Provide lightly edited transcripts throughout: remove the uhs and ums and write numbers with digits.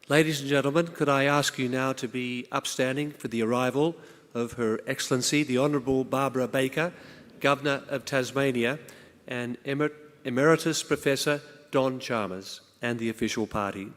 Ladies and gentlemen, could I ask you now to be upstanding for the arrival of Her Excellency, the Honourable Barbara Baker, Governor of Tasmania, and Emeritus Professor Don Chalmers, and the official party.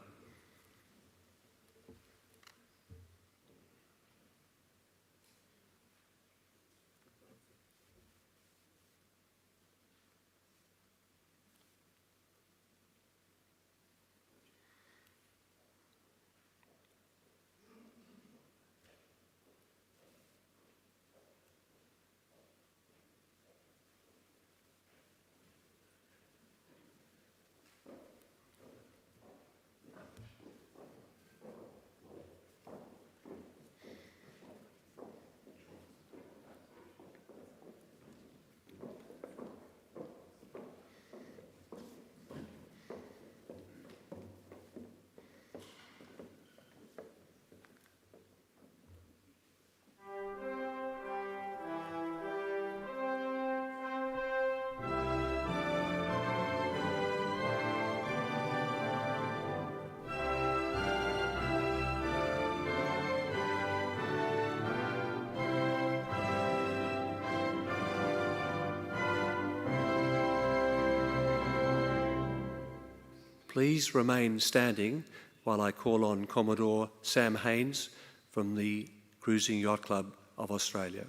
Please remain standing while I call on Commodore Sam Haynes from the Cruising Yacht Club of Australia.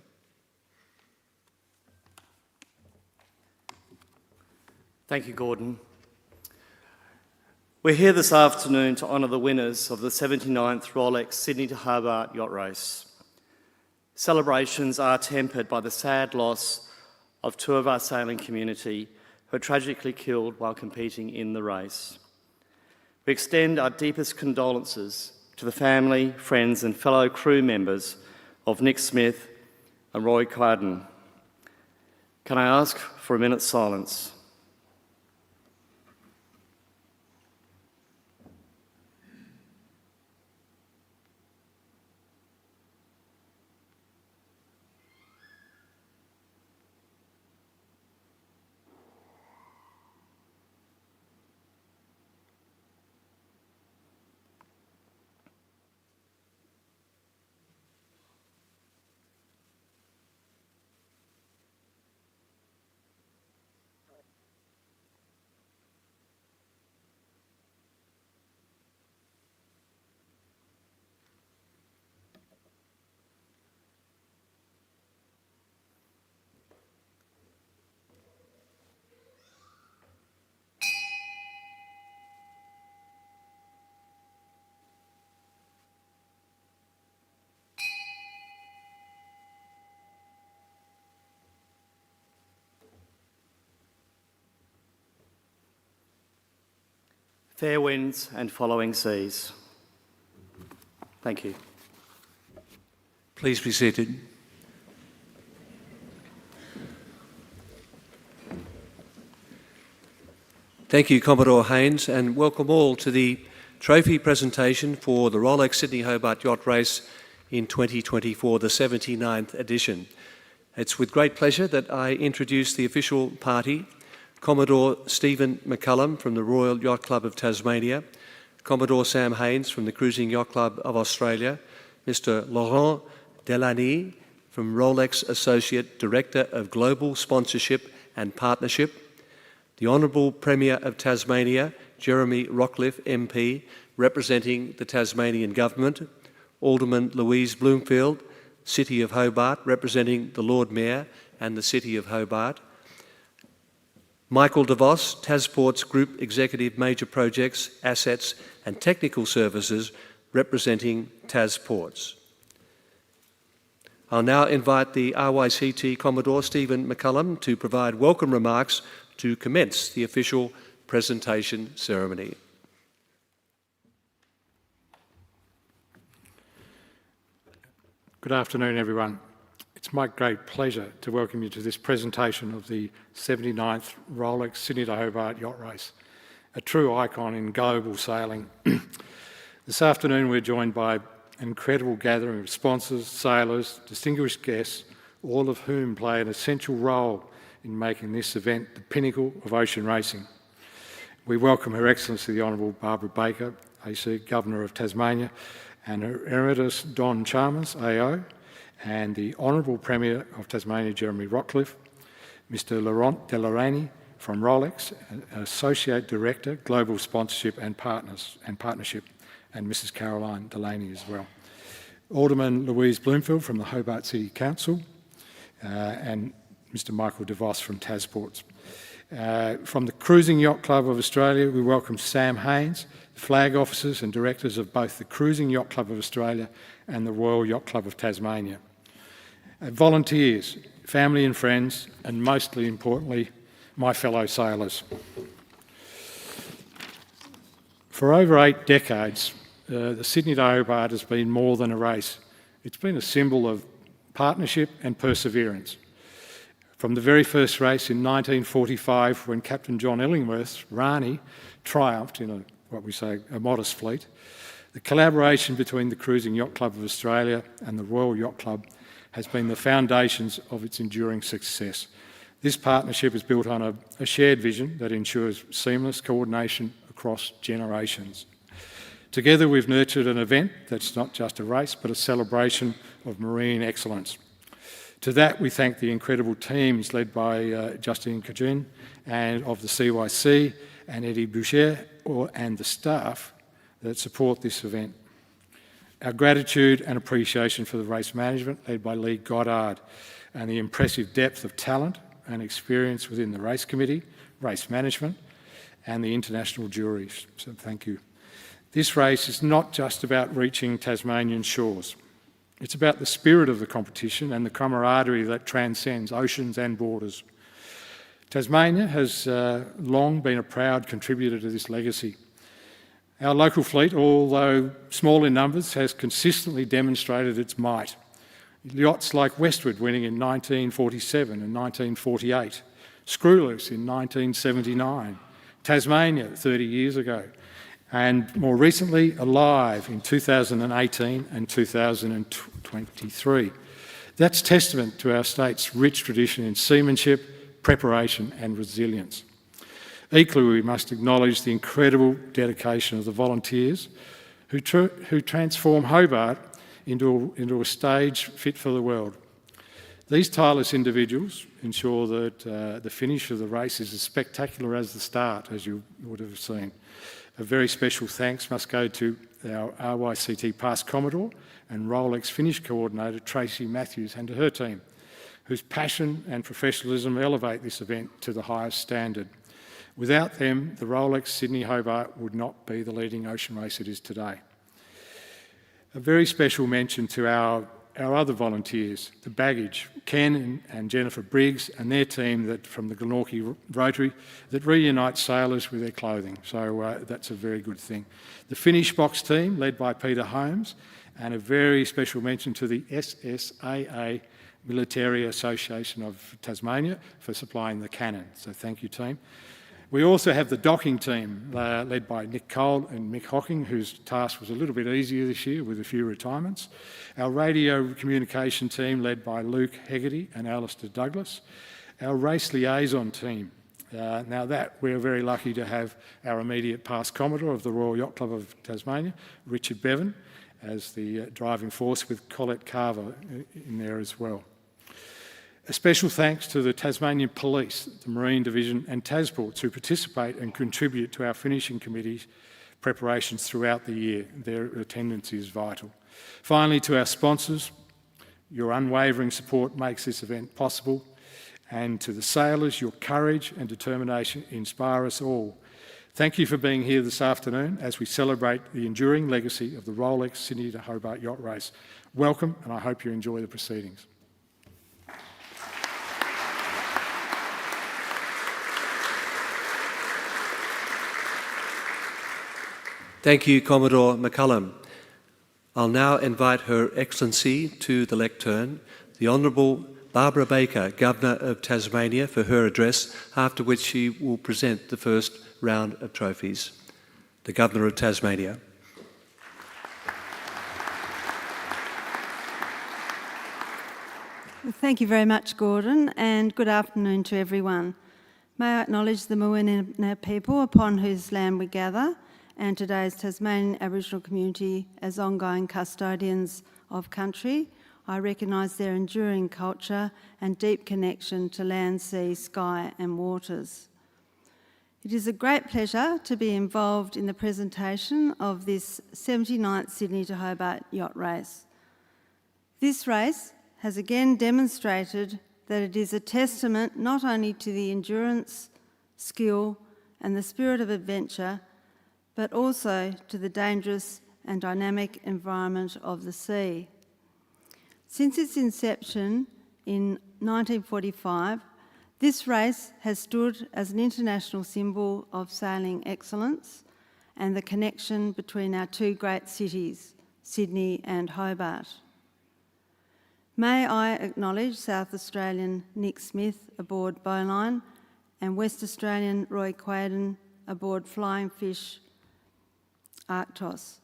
Thank you, Gordon. We're here this afternoon to honour the winners of the 79th Rolex Sydney to Hobart Yacht Race. Celebrations are tempered by the sad loss of two of our sailing community who were tragically killed while competing in the race. We extend our deepest condolences to the family, friends and fellow crew members of Nick Smith and Roy Carden. Can I ask for a minute's silence? Fair winds and following seas. Thank you. Please be seated. Thank you, Commodore Haynes, and welcome all to the trophy presentation for the Rolex Sydney Hobart Yacht Race in 2024, the 79th edition. It's with great pleasure that I introduce the official party: Commodore Stephen McCullum from the Royal Yacht Club of Tasmania, Commodore Sam Haynes from the Cruising Yacht Club of Australia, Mr. Laurent Delany from Rolex Associate Director of Global Sponsorship and Partnership, the Honourable Premier of Tasmania, Jeremy Rockcliffe MP, representing the Tasmanian Government, Alderman Louise Bloomfield, City of Hobart, representing the Lord Mayor and the City of Hobart, Michael DeVos, Tasport's Group Executive Major Projects, Assets and Technical Services, representing Tasports. I'll now invite the RYCT Commodore Stephen McCullum to provide welcome remarks to commence the official presentation ceremony. Good afternoon, everyone. It's my great pleasure to welcome you to this presentation of the 79th Rolex Sydney to Hobart Yacht Race, a true icon in global sailing. This afternoon we're joined by an incredible gathering of sponsors, sailors, distinguished guests, all of whom play an essential role in making this event the pinnacle of ocean racing. We welcome Her Excellency the Honourable Barbara Baker, AC, Governor of Tasmania, and Her Emeritus Don Chalmers, AO, and the Honourable Premier of Tasmania, Jeremy Rockcliffe, Mr. Laurent Delarani from Rolex, Associate Director, Global Sponsorship and Partnership, and Mrs. Caroline Delaney as well. Alderman Louise Bloomfield from the Hobart City Council, and Mr. Michael DeVos from Tasports. From the Cruising Yacht Club of Australia, we welcome Sam Haynes, flag officers and directors of both the Cruising Yacht Club of Australia and the Royal Yacht Club of Tasmania. Volunteers, family and friends, and mostly importantly, my fellow sailors. For over 8 decades, the Sydney to Hobart has been more than a race. It's been a symbol of partnership and perseverance. From the very first race in 1945, when Captain John Illingworth's Rani triumphed in a modest fleet, the collaboration between the Cruising Yacht Club of Australia and the Royal Yacht Club has been the foundations of its enduring success. This partnership is built on a shared vision that ensures seamless coordination across generations. Together, we've nurtured an event that's not just a race, but a celebration of marine excellence. To that, we thank the incredible teams led by Justine Kajin and of the CYC and Eddie Boucher and the staff that support this event. Our gratitude and appreciation for the race management led by Lee Goddard and the impressive depth of talent and experience within the race committee, race management and the international juries. So thank you. This race is not just about reaching Tasmanian shores. It's about the spirit of the competition and the camaraderie that transcends oceans and borders. Tasmania has long been a proud contributor to this legacy. Our local fleet, although small in numbers, has consistently demonstrated its might. Yachts like Westward winning in 1947 and 1948, Screwloose in 1979, Tasmania 30 years ago, and more recently, Alive in 2018 and 2023. That's testament to our state's rich tradition in seamanship, preparation and resilience. Equally, we must acknowledge the incredible dedication of the volunteers who transform Hobart into a stage fit for the world. These tireless individuals ensure that the finish of the race is as spectacular as the start, as you would have seen. A very special thanks must go to our RYCT past Commodore and Rolex finish coordinator Tracy Matthews and to her team, whose passion and professionalism elevate this event to the highest standard. Without them, the Rolex Sydney Hobart would not be the leading ocean race it is today. A very special mention to our other volunteers, the baggage, Ken and Jennifer Briggs and their team from the Glenorchy Rotary that reunites sailors with their clothing. So that's a very good thing. The finish box team led by Peter Holmes, and a very special mention to the SSAA Military Association of Tasmania for supplying the cannon. So thank you, team. We also have the docking team led by Nick Cole and Mick Hocking, whose task was a little bit easier this year with a few retirements. Our radio communication team led by Luke Hegarty and Alistair Douglas. Our race liaison team. Now that we're very lucky to have our immediate past Commodore of the Royal Yacht Club of Tasmania, Richard Bevan, as the driving force with Colette Carver in there as well. A special thanks to the Tasmanian Police, the Marine Division and Tasports who participate and contribute to our finishing committee's preparations throughout the year. Their attendance is vital. Finally, to our sponsors, your unwavering support makes this event possible. And to the sailors, your courage and determination inspire us all. Thank you for being here this afternoon as we celebrate the enduring legacy of the Rolex Sydney to Hobart Yacht Race. Welcome, and I hope you enjoy the proceedings. Thank you, Commodore McCullum. I'll now invite Her Excellency to the lectern, the Honourable Barbara Baker, Governor of Tasmania, for her address, after which she will present the first round of trophies. The Governor of Tasmania. Thank you very much, Gordon, and good afternoon to everyone. May I acknowledge the Muwinina people upon whose land we gather, and today's Tasmanian Aboriginal community as ongoing custodians of country, I recognise their enduring culture and deep connection to land, sea, sky and waters. It is a great pleasure to be involved in the presentation of this 79th Sydney to Hobart Yacht Race. This race has again demonstrated that it is a testament not only to the endurance, skill and the spirit of adventure, but also to the dangerous and dynamic environment of the sea. Since its inception in 1945, this race has stood as an international symbol of sailing excellence and the connection between our two great cities, Sydney and Hobart. May I acknowledge South Australian Nick Smith aboard Bowline and West Australian Roy Quaden aboard Flying Fish Arctos,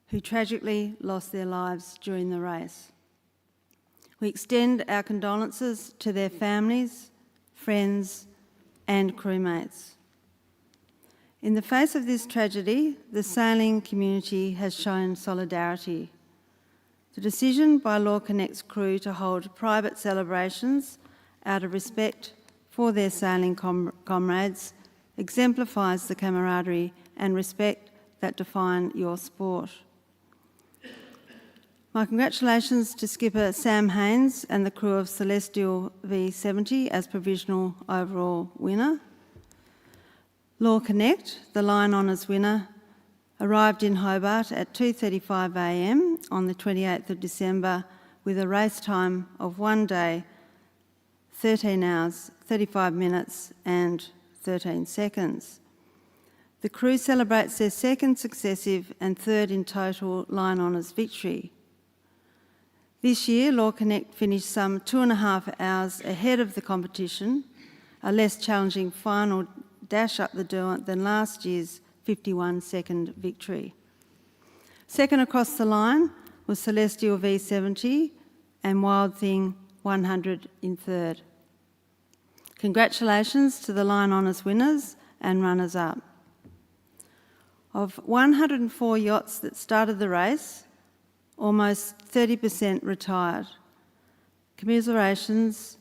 who tragically lost their lives during the race. We extend our condolences to their families, friends and crewmates. In the face of this tragedy, the sailing community has shown solidarity. The decision by Law Connect's crew to hold private celebrations out of respect for their sailing comrades exemplifies the camaraderie and respect that define your sport. My congratulations to skipper Sam Haynes and the crew of Celestial V70 as provisional overall winner. Law Connect, the Line Honours winner, arrived in Hobart at 2:35 a.m. on the 28th of December with a race time of 1 day, 13 hours, 35 minutes and 13 seconds. The crew celebrates their second successive and third in total Line Honours victory. This year, Law Connect finished some 2.5 hours ahead of the competition, a less challenging final dash up the Derwent than last year's 51-second victory. Second across the line was Celestial V70 and Wild Thing 100 in third. Congratulations to the Line Honours winners and runners-up. Of 104 yachts that started the race, almost 30% retired. Commiserations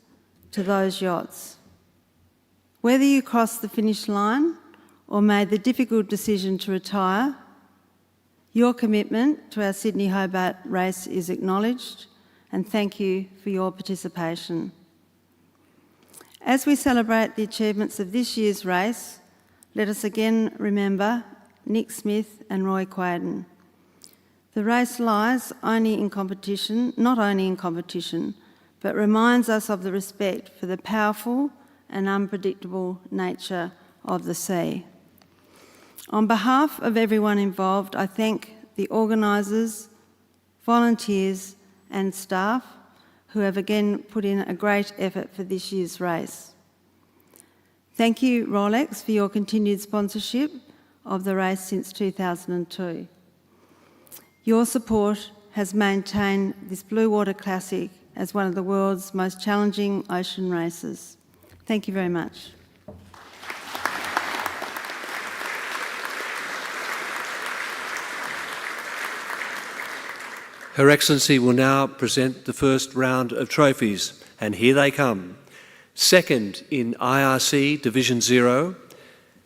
to those yachts. Whether you crossed the finish line or made the difficult decision to retire, your commitment to our Sydney Hobart race is acknowledged, and thank you for your participation. As we celebrate the achievements of this year's race, let us again remember Nick Smith and Roy Quaden. The race lies not only in competition, but reminds us of the respect for the powerful and unpredictable nature of the sea. On behalf of everyone involved, I thank the organisers, volunteers and staff who have again put in a great effort for this year's race. Thank you, Rolex, for your continued sponsorship of the race since 2002. Your support has maintained this Blue Water Classic as one of the world's most challenging ocean races. Thank you very much. Her Excellency will now present the first round of trophies, and here they come. Second in IRC Division 0,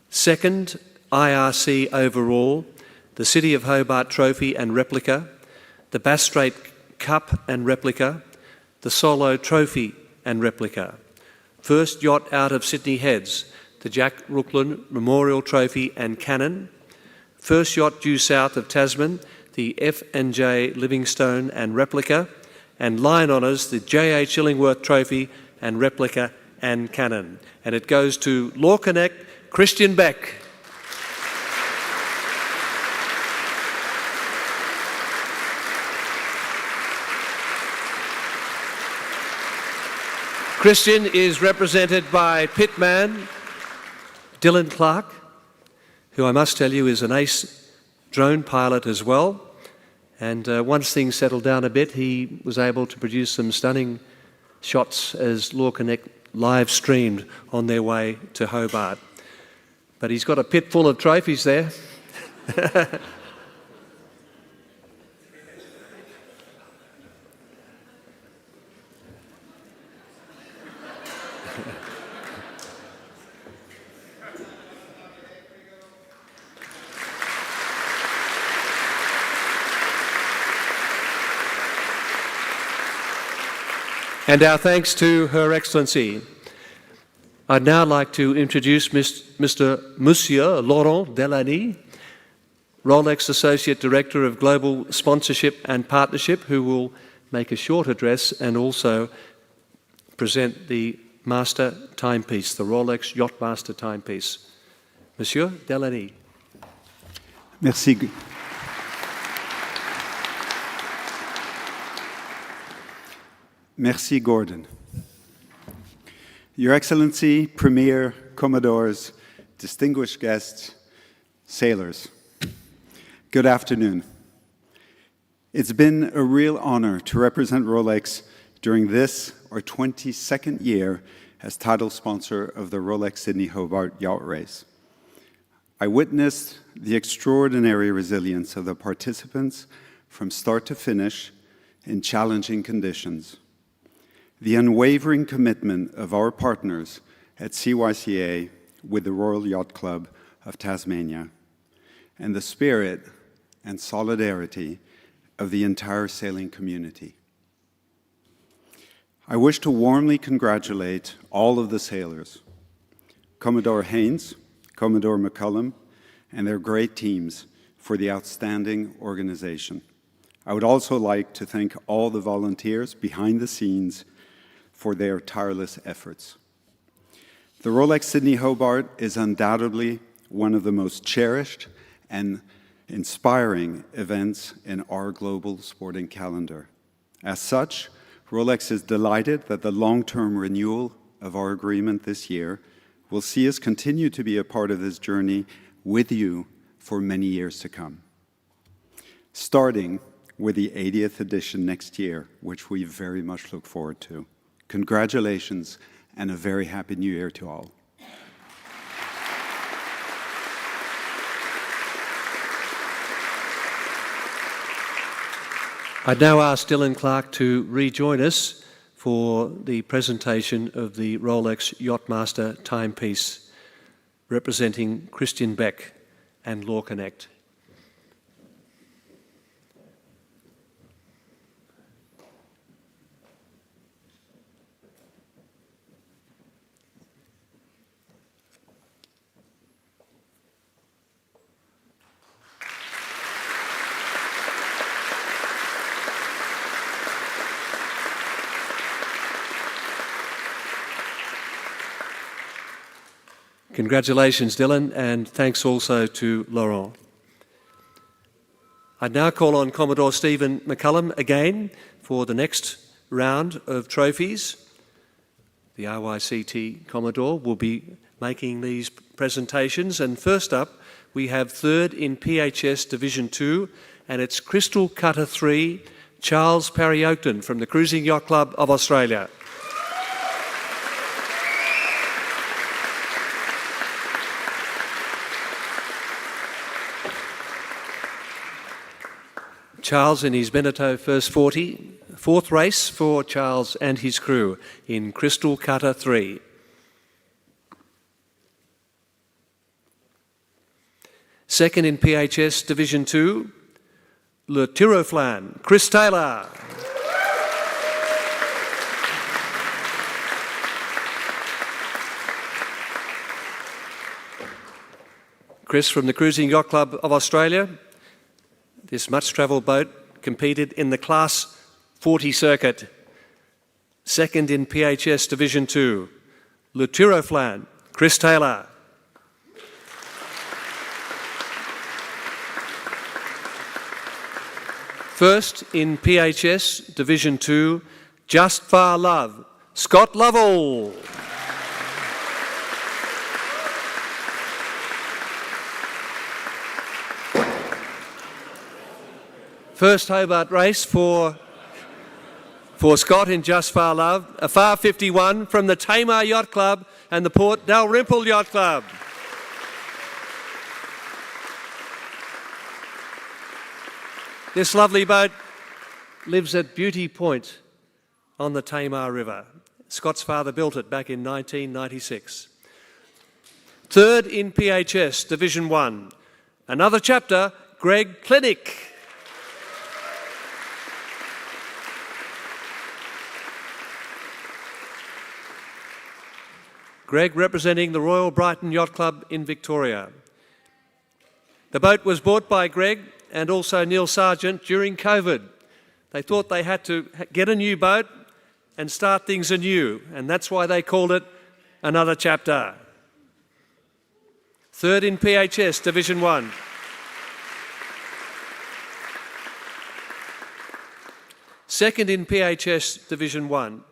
second IRC overall, the City of Hobart Trophy and Replica, the Bass Strait Cup and Replica, the Solo Trophy and Replica. First yacht out of Sydney Heads, the Jack Rooklyn Memorial Trophy and Cannon. First yacht due south of Tasman, the F&J Livingstone and Replica. And Line Honours, the J.H. Illingworth Trophy and Replica and Cannon. And it goes to Law Connect, Christian Beck. Christian is represented by pitman Dylan Clark, who I must tell you is an ace drone pilot as well. And once things settled down a bit, he was able to produce some stunning shots as Law Connect live streamed on their way to Hobart. But he's got a pit full of trophies there. And our thanks to Her Excellency. I'd now like to introduce Monsieur Laurent Delany, Rolex Associate Director of Global Sponsorship and Partnership, who will make a short address and also present the Master Timepiece, the Rolex Yacht Master Timepiece. Monsieur Delany. Merci. Merci, Gordon. Your Excellency, Premier, Commodores, distinguished guests, sailors, good afternoon. It's been a real honor to represent Rolex during this, our 22nd year as title sponsor of the Rolex Sydney Hobart Yacht Race. I witnessed the extraordinary resilience of the participants from start to finish in challenging conditions. The unwavering commitment of our partners at CYCA with the Royal Yacht Club of Tasmania, and the spirit and solidarity of the entire sailing community. I wish to warmly congratulate all of the sailors, Commodore Haynes, Commodore McCullum, and their great teams for the outstanding organization. I would also like to thank all the volunteers behind the scenes for their tireless efforts. The Rolex Sydney Hobart is undoubtedly one of the most cherished and inspiring events in our global sporting calendar. As such, Rolex is delighted that the long-term renewal of our agreement this year will see us continue to be a part of this journey with you for many years to come. Starting with the 80th edition next year, which we very much look forward to. Congratulations and a very happy new year to all. I'd now ask Dylan Clark to rejoin us for the presentation of the Rolex Yachtmaster Timepiece representing Christian Beck and Law Connect. Congratulations, Dylan, and thanks also to Laurent. I now call on Commodore Stephen McCullum again for the next round of trophies. The RYCT Commodore will be making these presentations, and first up we have third in PHS Division 2, and it's Crystal Cutter 3, Charles Parry Oakton from the Cruising Yacht Club of Australia. Charles in his Beneteau First 40, fourth race for Charles and his crew in Crystal Cutter 3. Second in PHS Division 2, Le Tiroflan, Chris Taylor. Chris from the Cruising Yacht Club of Australia. This much-travelled boat competed in the Class 40 circuit. Second in PHS Division 2, Le Tiroflan, Chris Taylor. First in PHS Division 2, Just Far Love, Scott Lovell. First Hobart race for Scott in Just Far Love, a Far 51 from the Tamar Yacht Club and the Port Dalrymple Yacht Club. This lovely boat lives at Beauty Point on the Tamar River. Scott's father built it back in 1996. Third in PHS, Division 1. Another chapter, Greg Klinick. Greg representing the Royal Brighton Yacht Club in Victoria. The boat was bought by Greg and also Neil Sargent during COVID. They thought they had to get a new boat and start things anew, and that's why they called it Another Chapter. Third in PHS, Division 1. Second in PHS, Division 1.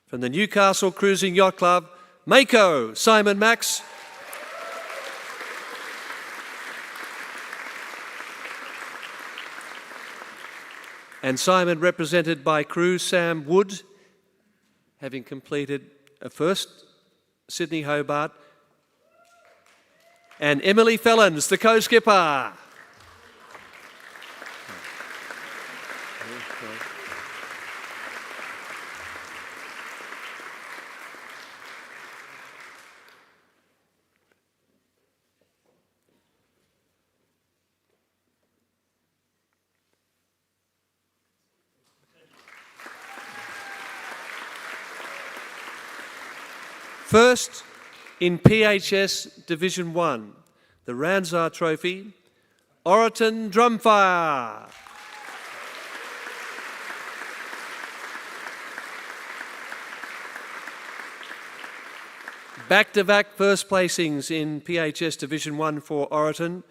From the Newcastle Cruising Yacht Club, Mako, Simon Max. And Simon represented by crew Sam Wood, having completed a first Sydney Hobart. And Emily Fellens, the co-skipper. First in PHS Division 1, the Ramsar Trophy, Oroton Drumfire. Back-to-back first placings in PHS Division 1 for Oroton.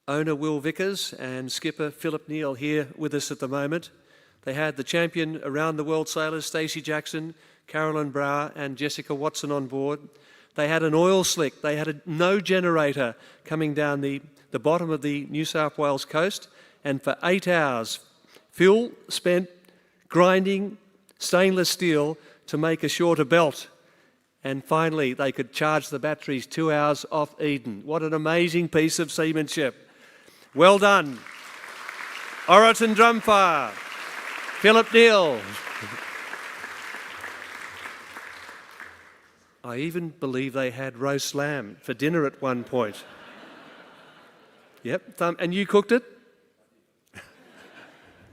Owner Will Vickers and skipper Philip Neal here with us at the moment. They had the champion around the world sailors, Stacey Jackson, Carolyn Brower and Jessica Watson on board. They had an oil slick. They had no generator coming down the bottom of the New South Wales coast. And for 8 hours, Phil spent grinding stainless steel to make a shorter belt. And finally, they could charge the batteries 2 hours off Eden. What an amazing piece of seamanship. Well done. Oroton Drumfire, Philip Neal. I even believe they had roast lamb for dinner at one point. Yep, and you cooked it?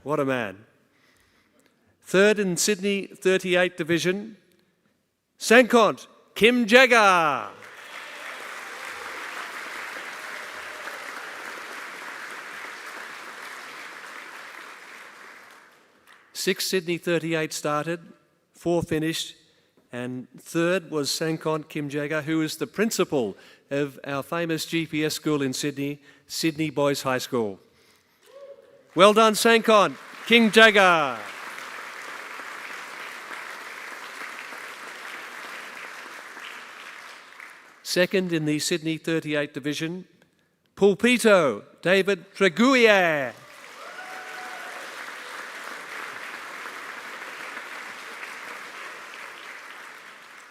What a man. Third in Sydney 38 Division, Sankont, Kim Jagger. Six Sydney 38 started, 4 finished, and third was Sankont Kim Jagger, who is the principal of our famous GPS school in Sydney, Sydney Boys High School. Well done, Sankont, Kim Jagger. Second in the Sydney 38 Division, Pulpito, David Treguier.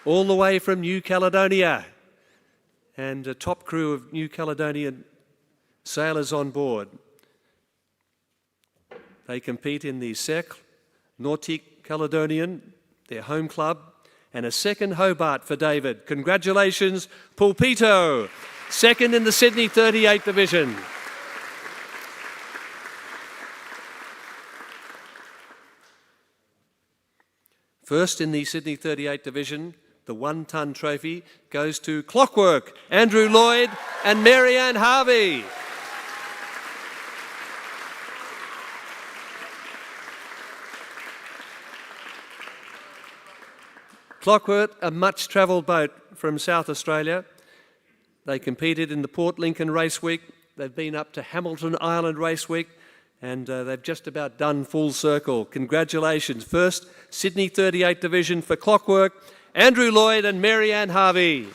All the way from New Caledonia, and a top crew of New Caledonian sailors on board. They compete in the Cercle Nautique Caledonian, their home club, and a second Hobart for David. Congratulations, Pulpito, second in the Sydney 38 Division. First in the Sydney 38 Division, the 1-ton trophy goes to Clockwork, Andrew Lloyd and Marianne Harvey. Clockwork, a much-travelled boat from South Australia. They competed in the Port Lincoln Race Week. They've been up to Hamilton Island Race Week, and they've just about done full circle. Congratulations. First, Sydney 38 Division for Clockwork, Andrew Lloyd and Marianne Harvey.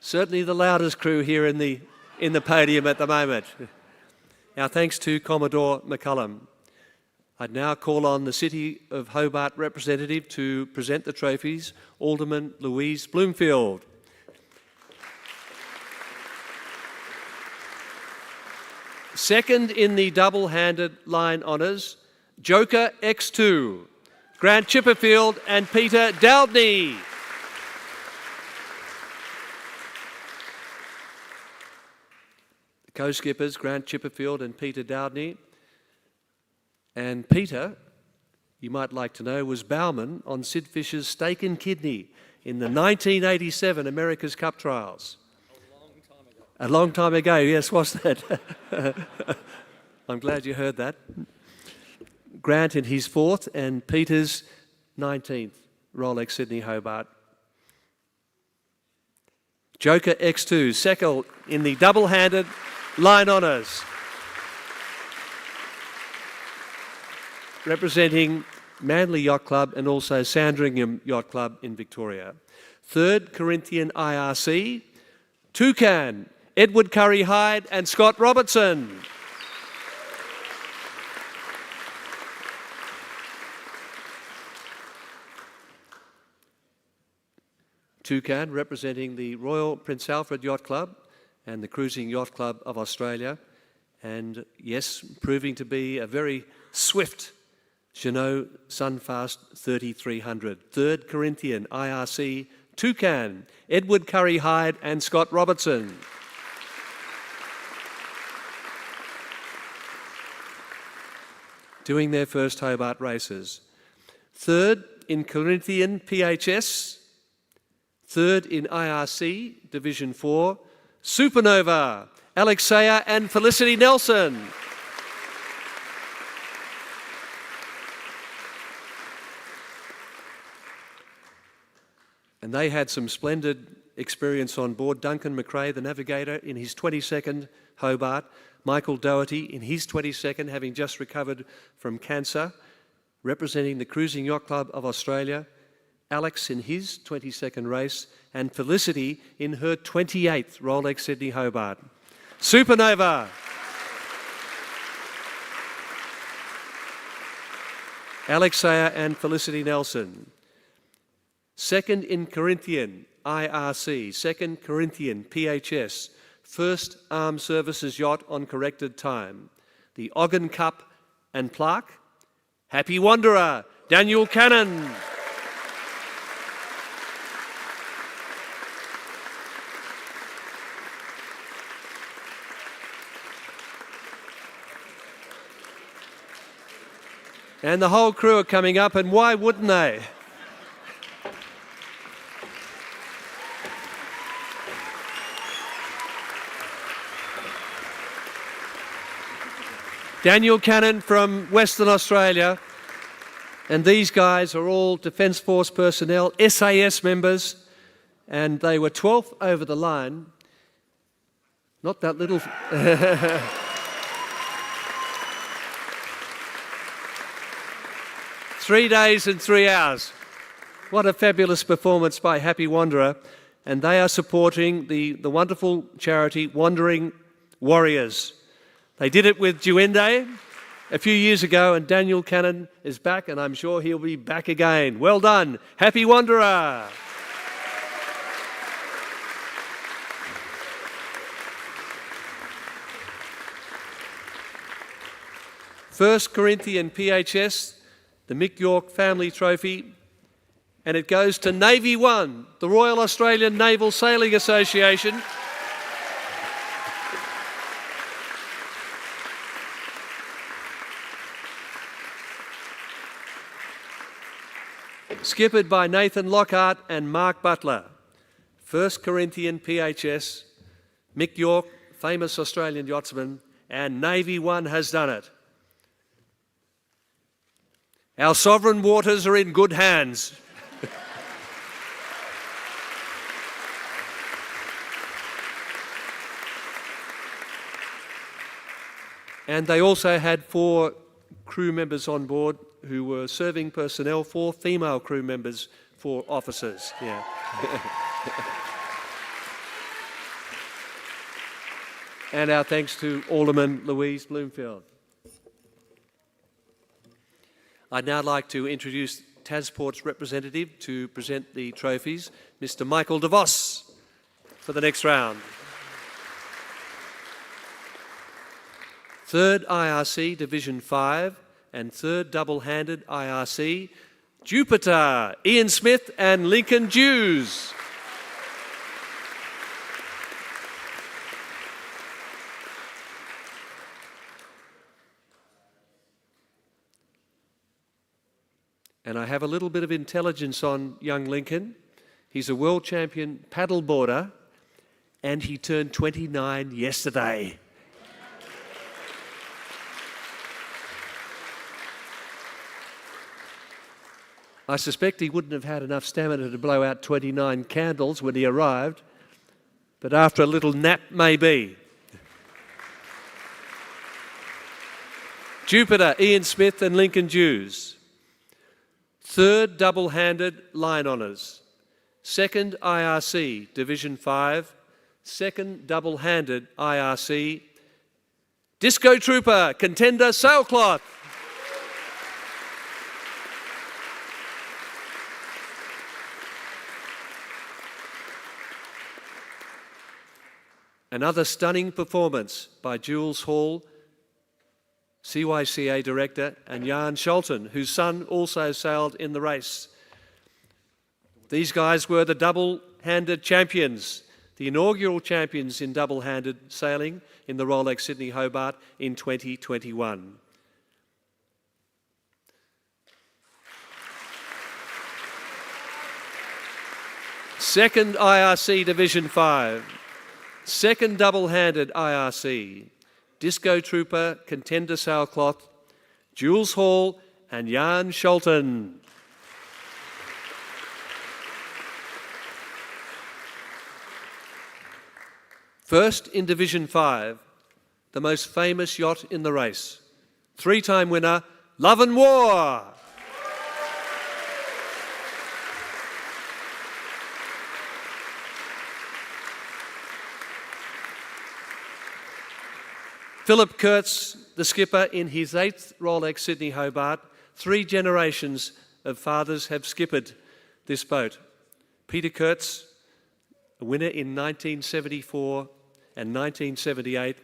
Certainly the loudest crew here in the in the podium at the moment. Our thanks to Commodore McCullum. I'd now call on the City of Hobart representative to present the trophies, Alderman Louise Bloomfield. Second in the double-handed line honours, Joker X2, Grant Chipperfield and Peter Dowdney. The co-skippers, Grant Chipperfield and Peter Dowdney. And Peter, you might like to know, was bowman on Sid Fisher's Steak and Kidney in the 1987 America's Cup Trials. A long time ago, yes, was that? I'm glad you heard that. Grant in his 4th and Peter's 19th Rolex Sydney Hobart. Joker X2, second in the double-handed line honours. Representing Manly Yacht Club and also Sandringham Yacht Club in Victoria. Third, Corinthian IRC, Toucan, Edward Curry Hyde and Scott Robertson. Toucan representing the Royal Prince Alfred Yacht Club and the Cruising Yacht Club of Australia. And yes, proving to be a very swift Jeanneau Sunfast 3300. Third, Corinthian IRC, Toucan, Edward Curry Hyde and Scott Robertson. Doing their first Hobart races. Third in Corinthian PHS. Third in IRC, Division 4, Supernova, Alexea and Felicity Nelson. And they had some splendid experience on board. Duncan McRae, the navigator, in his 22nd Hobart. Michael Doherty in his 22nd, having just recovered from cancer, representing the Cruising Yacht Club of Australia. Alex in his 22nd race, and Felicity in her 28th Rolex Sydney Hobart. Supernova. Alexea and Felicity Nelson. Second in Corinthian IRC, second Corinthian PHS, first Armed Services Yacht on corrected time. The Ogden Cup and Plaque. Happy Wanderer, Daniel Cannon. And the whole crew are coming up, and why wouldn't they? Daniel Cannon from Western Australia, and these guys are all Defence Force personnel, SAS members, and they were 12th over the line. Not that little... 3 days and 3 hours. What a fabulous performance by Happy Wanderer. And they are supporting the wonderful charity Wandering Warriors. They did it with Duende a few years ago, and Daniel Cannon is back, and I'm sure he'll be back again. Well done, Happy Wanderer. First Corinthian PHS, the Mick York Family Trophy, and it goes to Navy 1, the Royal Australian Naval Sailing Association. Skippered by Nathan Lockhart and Mark Butler. First Corinthian PHS, Mick York, famous Australian yachtsman, and Navy 1 has done it. Our sovereign waters are in good hands. And they also had 4 crew members on board who were serving personnel, 4 female crew members, 4 officers. Yeah. And our thanks to Alderman Louise Bloomfield. I'd now like to introduce Tasport's representative to present the trophies, Mr. Michael De Vos, for the next round. Third IRC Division 5 and third double-handed IRC, Jupiter, Ian Smith and Lincoln Dews. And I have a little bit of intelligence on young Lincoln. He's a world champion paddleboarder and he turned 29 yesterday. I suspect he wouldn't have had enough stamina to blow out 29 candles when he arrived, but after a little nap, maybe. Jupiter, Ian Smith and Lincoln Dews. Third double-handed line honours. Second IRC, Division 5. Second double-handed IRC, Disco Trooper, Contender Sailcloth. Another stunning performance by Jules Hall, CYCA Director, and Jan Scholten, whose son also sailed in the race. These guys were the double-handed champions, the inaugural champions in double-handed sailing in the Rolex Sydney Hobart in 2021. Second IRC Division 5. Second double-handed IRC, Disco Trooper, Contender Sailcloth, Jules Hall and Jan Scholten. First in Division 5, the most famous yacht in the race, three-time winner, Love and War. Philip Kurtz, the skipper in his 8th Rolex Sydney Hobart. 3 generations of fathers have skippered this boat. Peter Kurtz, a winner in 1974 and 1978.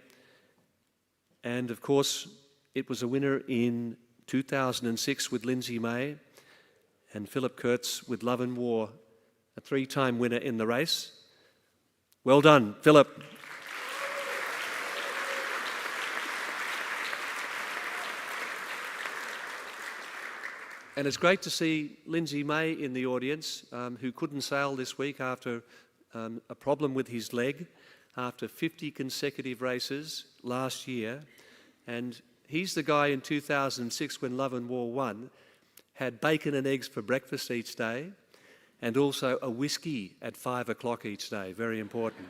And of course, it was a winner in 2006 with Lindsay May. And Philip Kurtz with Love and War, a 3-time winner in the race. Well done, Philip. And it's great to see Lindsay May in the audience, who couldn't sail this week after a problem with his leg, after 50 consecutive races last year. And he's the guy in 2006 when Love and War won, had bacon and eggs for breakfast each day, and also a whiskey at 5 o'clock each day, very important.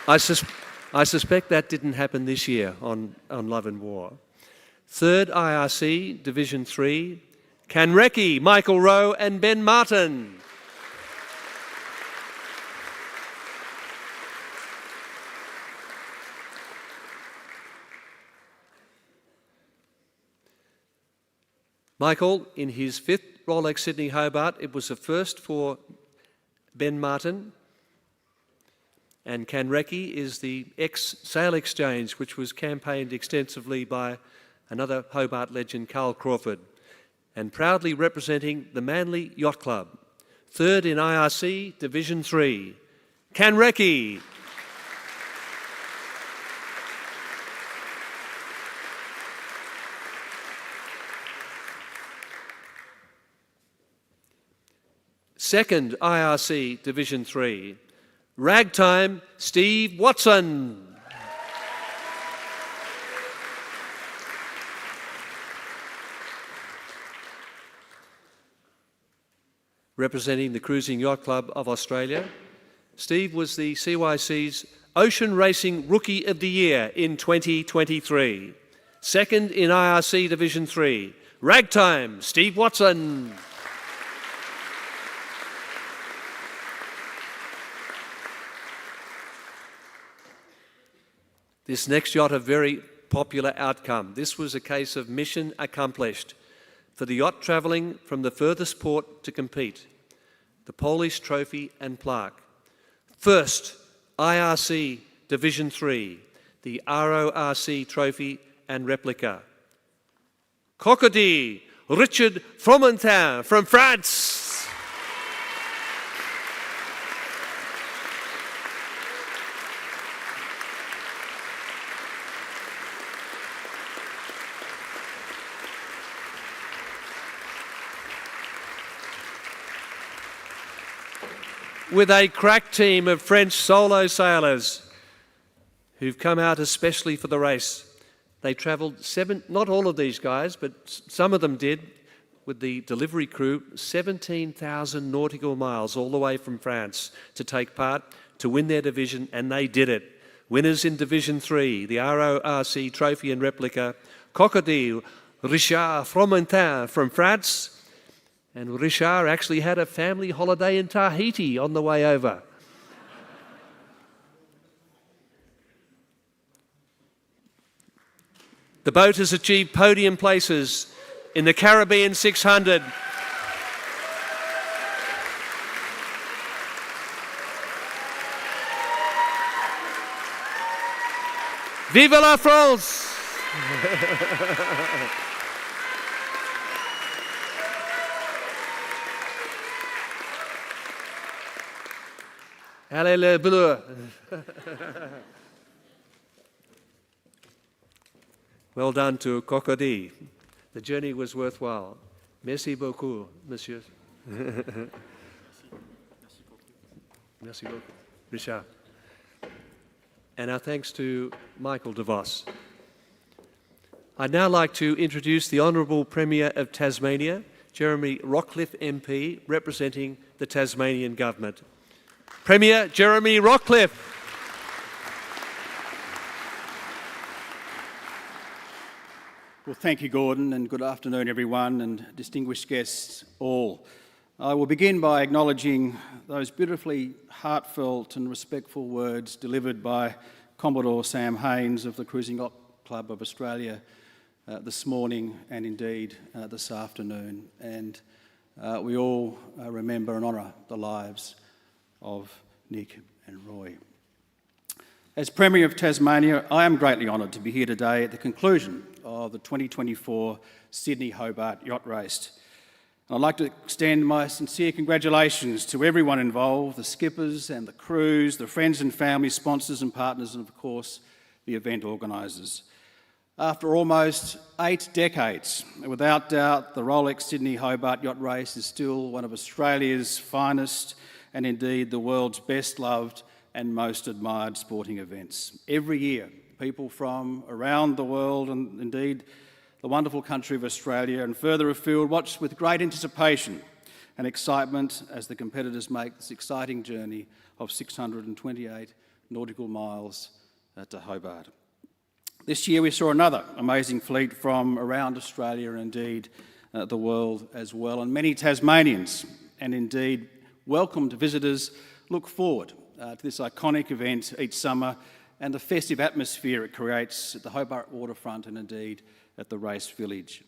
I suspect that didn't happen this year on Love and War. Third IRC, Division 3, Canrecki, Michael Rowe and Ben Martin. Michael, in his 5th Rolex Sydney Hobart, it was a first for Ben Martin. And Canrecki is the ex-Sail Exchange, which was campaigned extensively by another Hobart legend, Carl Crawford, and proudly representing the Manly Yacht Club. Third in IRC, Division 3, Canrecki. Second IRC, Division 3, Ragtime, Steve Watson. Representing the Cruising Yacht Club of Australia, Steve was the CYC's Ocean Racing Rookie of the Year in 2023. Second in IRC Division 3, Ragtime, Steve Watson. This next yacht, a very popular outcome. This was a case of mission accomplished for the yacht travelling from the furthest port to compete. The Polish trophy and plaque. First, IRC Division 3, the RORC trophy and replica. Cocody, Richard Fromentin from France. With a crack team of French solo sailors who've come out especially for the race. They travelled not all of these guys, but some of them did, with the delivery crew, 17,000 nautical miles all the way from France to take part, to win their division, and they did it. Winners in Division 3, the RORC trophy and replica, Cocody, Richard Fromentin from France, and Richard actually had a family holiday in Tahiti on the way over. The boat has achieved podium places in the Caribbean 600. Vive la France! Allez les bleus! Well done to Cocody. The journey was worthwhile. Merci beaucoup, monsieur. Merci beaucoup, Richard. And our thanks to Michael de Vos. I'd now like to introduce the Honourable Premier of Tasmania, Jeremy Rockcliffe MP, representing the Tasmanian Government. Premier Jeremy Rockcliffe. Well, thank you, Gordon, and good afternoon, everyone, and distinguished guests all. I will begin by acknowledging those beautifully heartfelt and respectful words delivered by Commodore Sam Haynes of the Cruising Yacht Club of Australia this morning and indeed this afternoon. And we all remember and honour the lives of Nick and Roy. As Premier of Tasmania, I am greatly honoured to be here today at the conclusion of the 2024 Sydney Hobart Yacht Race. I'd like to extend my sincere congratulations to everyone involved, the skippers and the crews, the friends and family, sponsors and partners, and of course, the event organisers. After almost 8 decades, without doubt, the Rolex Sydney Hobart Yacht Race is still one of Australia's finest and indeed the world's best loved and most admired sporting events. Every year, people from around the world and indeed the wonderful country of Australia and further afield watch with great anticipation and excitement as the competitors make this exciting journey of 628 nautical miles to Hobart. This year we saw another amazing fleet from around Australia and indeed the world as well, and many Tasmanians and indeed welcomed visitors look forward to this iconic event each summer and the festive atmosphere it creates at the Hobart waterfront and indeed at the race village.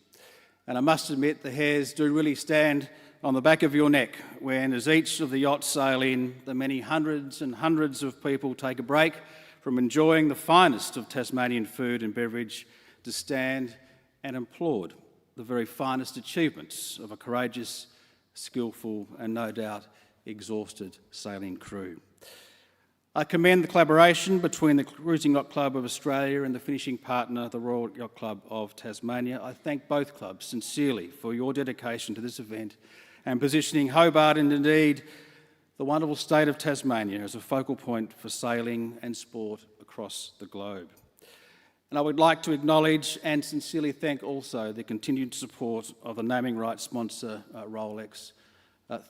And I must admit the hairs do really stand on the back of your neck when, as each of the yachts sail in, the many hundreds and hundreds of people take a break from enjoying the finest of Tasmanian food and beverage to stand and applaud the very finest achievements of a courageous, skillful and no doubt exhausted sailing crew. I commend the collaboration between the Cruising Yacht Club of Australia and the finishing partner, the Royal Yacht Club of Tasmania. I thank both clubs sincerely for your dedication to this event and positioning Hobart and indeed the wonderful state of Tasmania as a focal point for sailing and sport across the globe. And I would like to acknowledge and sincerely thank also the continued support of the naming rights sponsor, Rolex.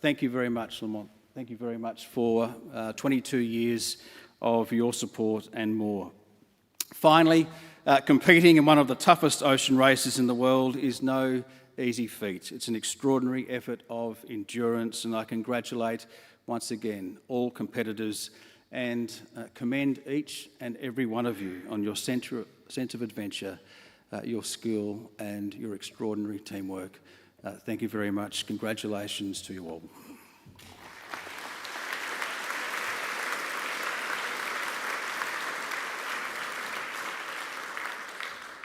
Thank you very much, Lamont. Thank you very much for 22 years of your support and more. Finally, competing in one of the toughest ocean races in the world is no easy feat. It's an extraordinary effort of endurance, and I congratulate once again all competitors and commend each and every one of you on your sense of adventure, your skill and your extraordinary teamwork. Thank you very much. Congratulations to you all.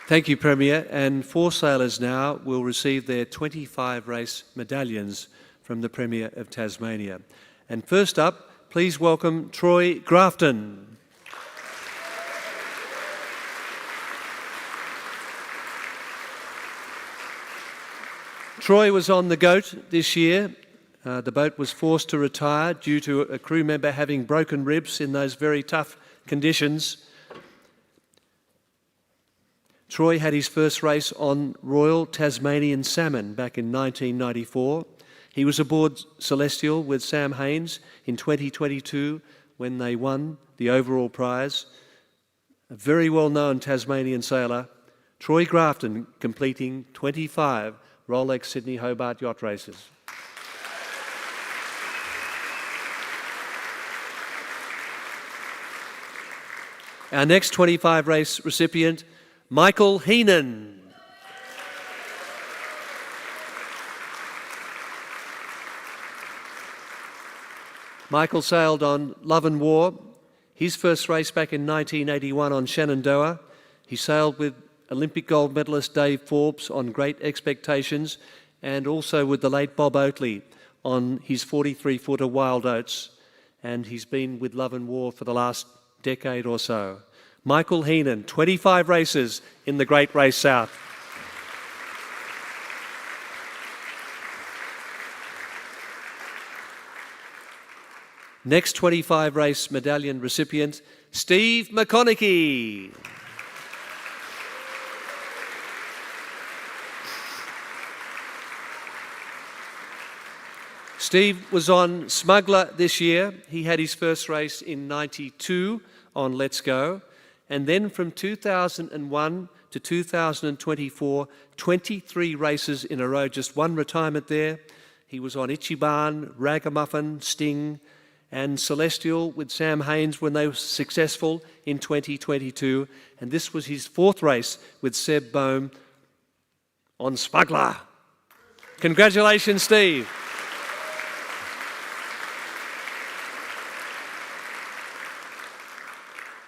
Thank you, Premier. And 4 sailors now will receive their 25 race medallions from the Premier of Tasmania. And first up, please welcome Troy Grafton. Troy was on the Goat this year. The boat was forced to retire due to a crew member having broken ribs in those very tough conditions. Troy had his first race on Royal Tasmanian Salmon back in 1994. He was aboard Celestial with Sam Haynes in 2022 when they won the overall prize. A very well-known Tasmanian sailor, Troy Grafton, completing 25 Rolex Sydney Hobart Yacht races. Our next 25 race recipient, Michael Heenan. Michael sailed on Love and War. His first race back in 1981 on Shenandoah. He sailed with Olympic gold medalist Dave Forbes on Great Expectations, and also with the late Bob Oatley on his 43-footer Wild Oats. And he's been with Love and War for the last decade or so. Michael Heenan, 25 races in the Great Race South. Next 25 race medallion recipient, Steve McConaughey. Steve was on Smuggler this year. He had his first race in 92 on Let's Go. And then from 2001 to 2024, 23 races in a row, just one retirement there. He was on Ichiban, Ragamuffin, Sting, and Celestial with Sam Haynes when they were successful in 2022. And this was his 4th race with Seb Bohm on Smuggler. Congratulations, Steve.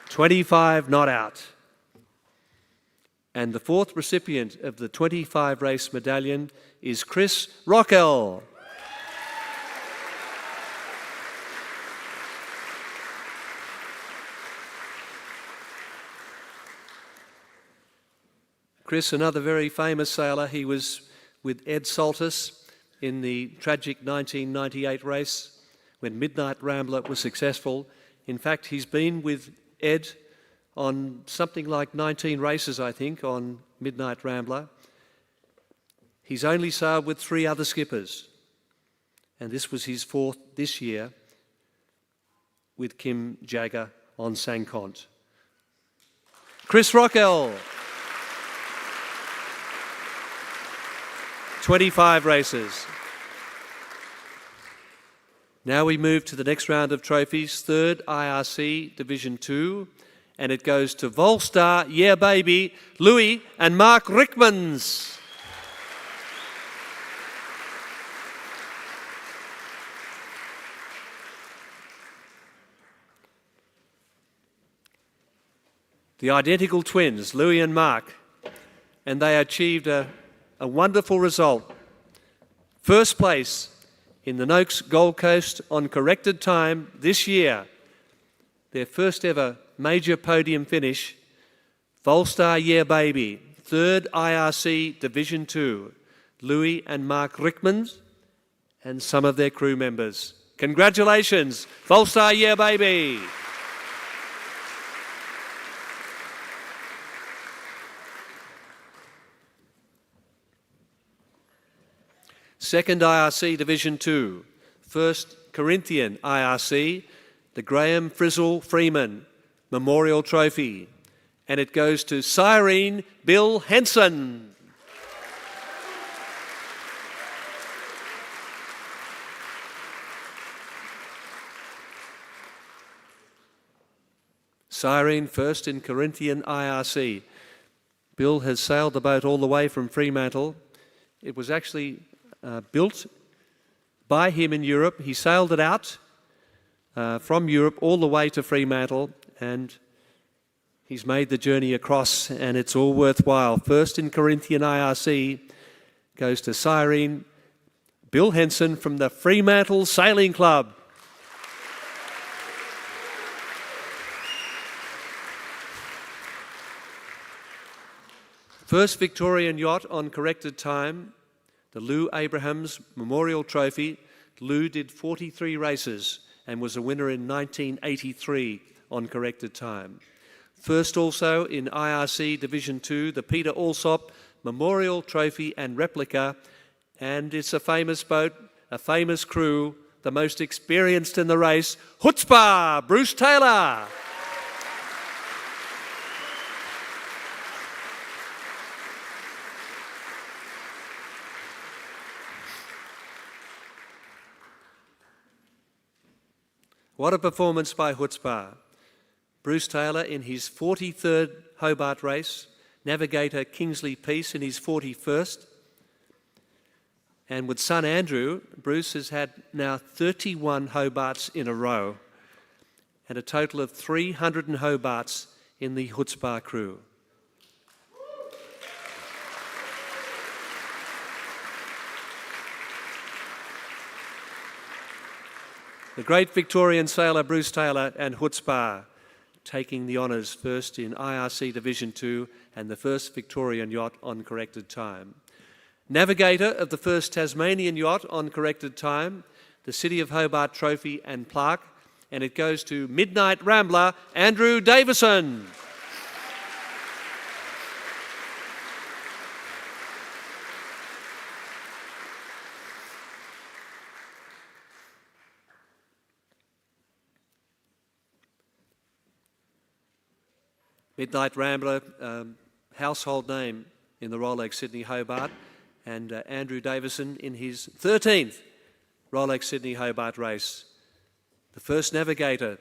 "25 not out." And the 4th recipient of the 25 race medallion is Chris Rockwell. Chris, another very famous sailor. He was with Ed Saltis in the tragic 1998 race when Midnight Rambler was successful. In fact, he's been with Ed on something like 19 races, I think, on Midnight Rambler. He's only sailed with 3 other skippers, and this was his 4th this year with Kim Jagger on Sankont. Chris Rockwell. 25 races. Now we move to the next round of trophies, 3rd IRC Division 2, and it goes to Volstar, Yeah Baby, Louis and Mark Rickmans. The identical twins, Louis and Mark, and they achieved a wonderful result. First place in the Noakes Gold Coast on corrected time this year. Their first ever major podium finish. Volstar Yeah Baby, 3rd IRC Division 2. Louis and Mark Rickmans and some of their crew members. Congratulations, Volstar Yeah Baby. Second IRC Division 2, 1st Corinthian IRC, the Graham Frizzle Freeman Memorial Trophy, and it goes to Cyrene Bill Henson. Cyrene, first in Corinthian IRC. Bill has sailed the boat all the way from Fremantle. It was actually built by him in Europe. He sailed it out from Europe all the way to Fremantle, and he's made the journey across, and it's all worthwhile. First in Corinthian IRC goes to Cyrene, Bill Henson from the Fremantle Sailing Club. First Victorian yacht on corrected time, the Lou Abrahams Memorial Trophy. Lou did 43 races and was a winner in 1983 on corrected time. First also in IRC Division 2, the Peter Alsop Memorial Trophy and Replica, and it's a famous boat, a famous crew, the most experienced in the race, Chutzpah, Bruce Taylor. What a performance by Chutzpah. Bruce Taylor in his 43rd Hobart race, navigator Kingsley Peace in his 41st. And with son Andrew, Bruce has had now 31 Hobarts in a row and a total of 300 Hobarts in the Chutzpah crew. The great Victorian sailor Bruce Taylor and Chutzpah taking the honours, first in IRC Division 2 and the first Victorian yacht on corrected time. Navigator of the first Tasmanian yacht on corrected time, the City of Hobart Trophy and Plaque, and it goes to Midnight Rambler Andrew Davison. Midnight Rambler, household name in the Rolex Sydney Hobart, and Andrew Davison in his 13th Rolex Sydney Hobart race. The first navigator,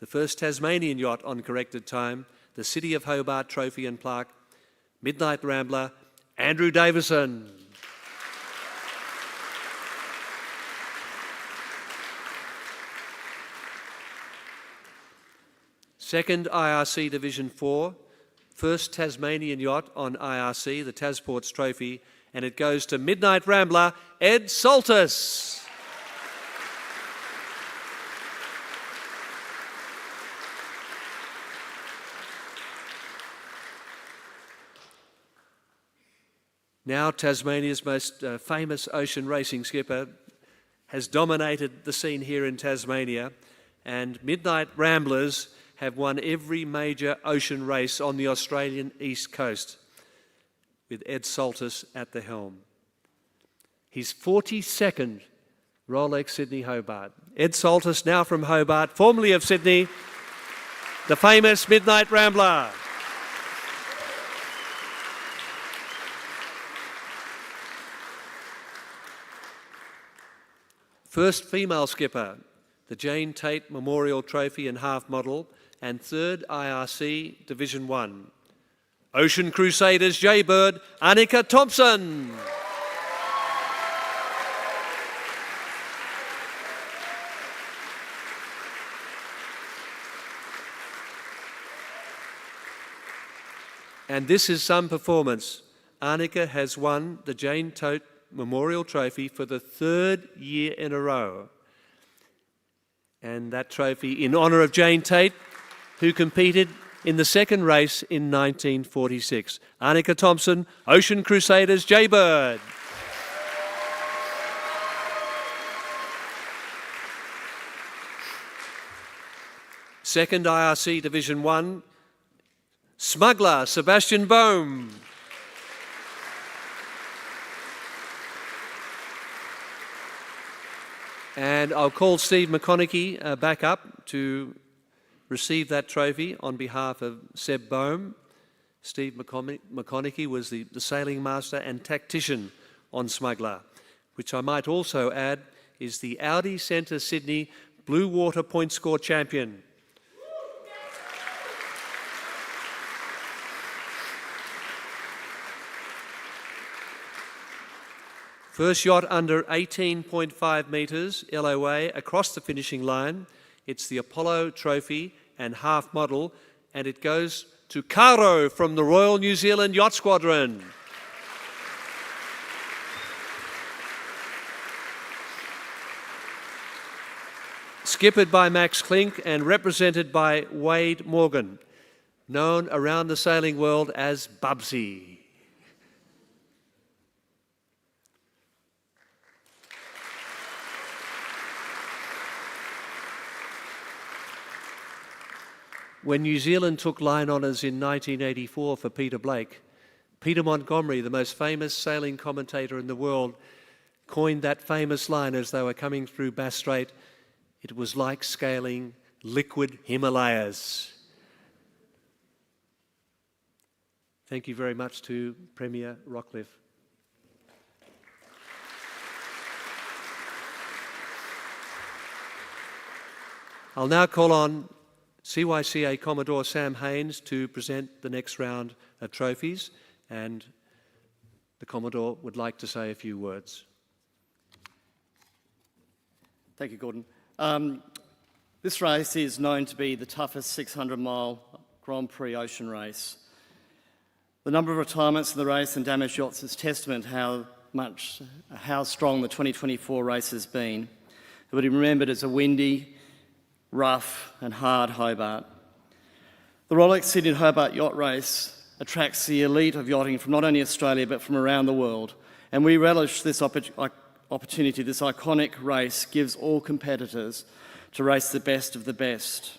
the first Tasmanian yacht on corrected time, the City of Hobart Trophy and Plaque, Midnight Rambler, Andrew Davison. Second IRC Division 4, first Tasmanian yacht on IRC, the Tasports Trophy, and it goes to Midnight Rambler, Ed Saltis. Now Tasmania's most famous ocean racing skipper has dominated the scene here in Tasmania, and Midnight Ramblers have won every major ocean race on the Australian east coast, with Ed Saltis at the helm. His 42nd Rolex Sydney Hobart. Ed Saltis, now from Hobart, formerly of Sydney, the famous Midnight Rambler. First female skipper, the Jane Tate Memorial Trophy and Half Model, and third IRC Division 1. Ocean Crusaders Jaybird, Annika Thompson. And this is some performance. Annika has won the Jane Tate Memorial Trophy for the 3rd year in a row. And that trophy in honour of Jane Tate, who competed in the second race in 1946. Annika Thompson, Ocean Crusaders Jaybird. Second IRC Division 1, Smuggler Sebastian Bohm. And I'll call Steve McConaughey back up to receive that trophy on behalf of Seb Bohm. Steve McConaughey was the sailing master and tactician on Smuggler, which I might also add is the Audi Centre Sydney Blue Water Point Score champion. First yacht under 18.5 metres LOA across the finishing line. It's the Apollo Trophy and half model, and it goes to Caro from the Royal New Zealand Yacht Squadron. Skippered by Max Klink and represented by Wade Morgan, known around the sailing world as Bubsy. When New Zealand took line honours in 1984 for Peter Blake, Peter Montgomery, the most famous sailing commentator in the world, coined that famous line as they were coming through Bass Strait: "It was like scaling liquid Himalayas." Thank you very much to Premier Rockcliffe. I'll now call on CYCA Commodore Sam Haynes to present the next round of trophies, and the Commodore would like to say a few words. Thank you, Gordon. This race is known to be the toughest 600-mile Grand Prix ocean race. The number of retirements in the race and damaged yachts is testament how strong the 2024 race has been. It will be remembered as a windy, rough and hard Hobart. The Rolex Sydney Hobart Yacht Race attracts the elite of yachting from not only Australia but from around the world, and we relish this opportunity. This iconic race gives all competitors to race the best of the best.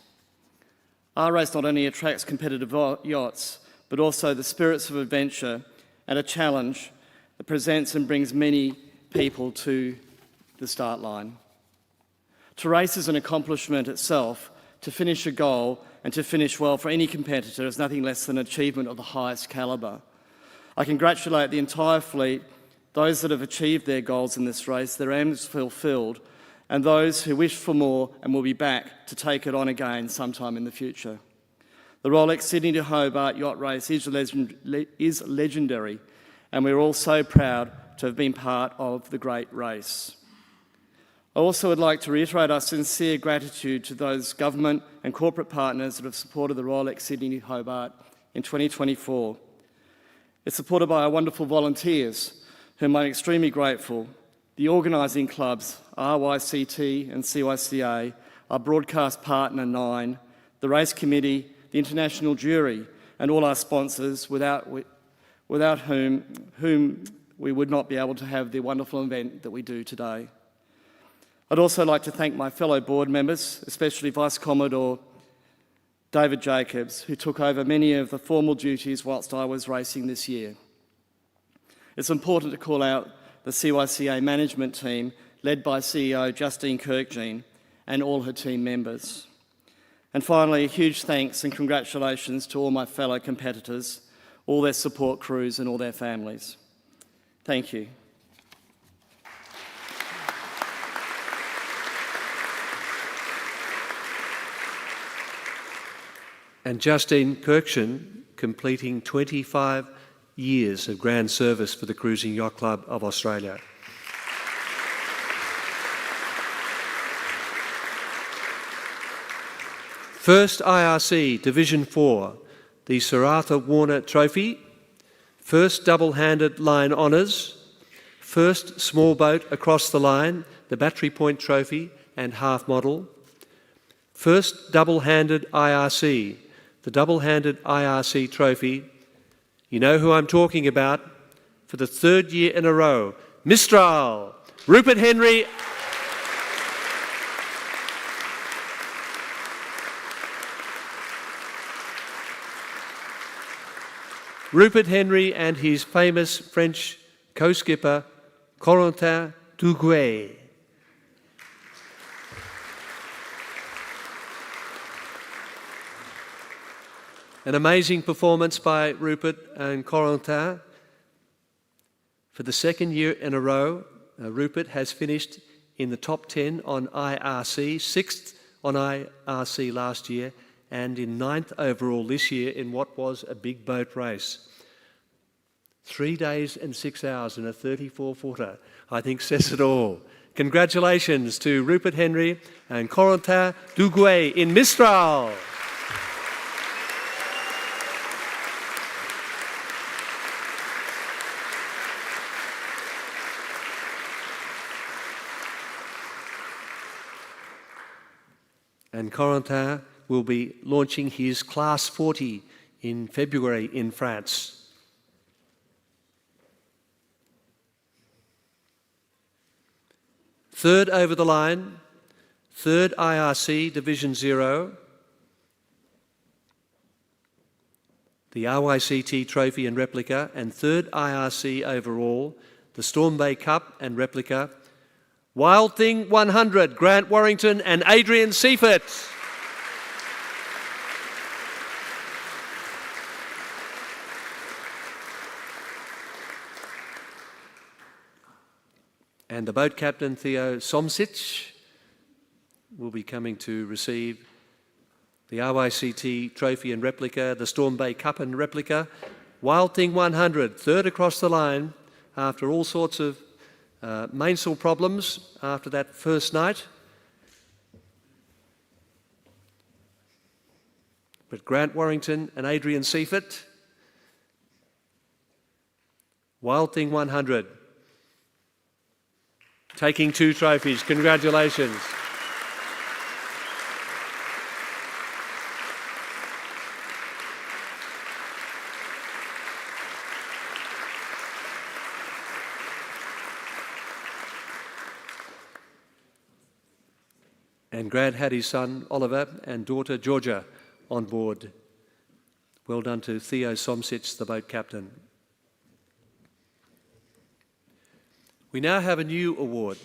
Our race not only attracts competitive yachts but also the spirits of adventure and a challenge that presents and brings many people to the start line. To race is an accomplishment itself. To finish a goal and to finish well for any competitor is nothing less than an achievement of the highest calibre. I congratulate the entire fleet, those that have achieved their goals in this race, their aims fulfilled, and those who wish for more and will be back to take it on again sometime in the future. The Rolex Sydney to Hobart Yacht Race is legendary, and we're all so proud to have been part of the great race. I also would like to reiterate our sincere gratitude to those government and corporate partners that have supported the Rolex Sydney Hobart in 2024. It's supported by our wonderful volunteers, whom I'm extremely grateful, the organising clubs, RYCT and CYCA, our broadcast partner Nine, the race committee, the international jury, and all our sponsors, without whom we would not be able to have the wonderful event that we do today. I'd also like to thank my fellow board members, especially Vice Commodore David Jacobs, who took over many of the formal duties whilst I was racing this year. It's important to call out the CYCA management team, led by CEO Justine Kirkjean, and all her team members. And finally, a huge thanks and congratulations to all my fellow competitors, all their support crews and all their families. Thank you. And Justine Kirkjean completing 25 years of grand service for the Cruising Yacht Club of Australia. First IRC Division 4, the Sir Arthur Warner Trophy. First double-handed line honours. First small boat across the line, the Battery Point Trophy and half model. First double-handed IRC, the double-handed IRC Trophy. You know who I'm talking about. For the third year in a row, Mistral, Rupert Henry. Rupert Henry and his famous French co-skipper, Corinthian Duguay. An amazing performance by Rupert and Corinthian. For the second year in a row, Rupert has finished in the top 10 on IRC, 6th on IRC last year, and in 9th overall this year in what was a big boat race. 3 days and 6 hours in a 34-footer, I think says it all. Congratulations to Rupert Henry and Corinthian Duguay in Mistral. And Corinthian will be launching his Class 40 in February in France. Third over the line, third IRC Division 0, the RYCT Trophy and Replica, and third IRC overall, the Storm Bay Cup and Replica, Wild Thing 100, Grant Warrington and Adrian Seifert. And the boat captain, Theo Somsic, will be coming to receive the RYCT Trophy and Replica, the Storm Bay Cup and Replica, Wild Thing 100, third across the line after all sorts of mainsail problems after that first night. But Grant Warrington and Adrian Seifert, Wild Thing 100, taking 2 trophies. Congratulations. And Grant had his son Oliver and daughter Georgia on board. Well done to Theo Somsic, the boat captain. We now have a new award.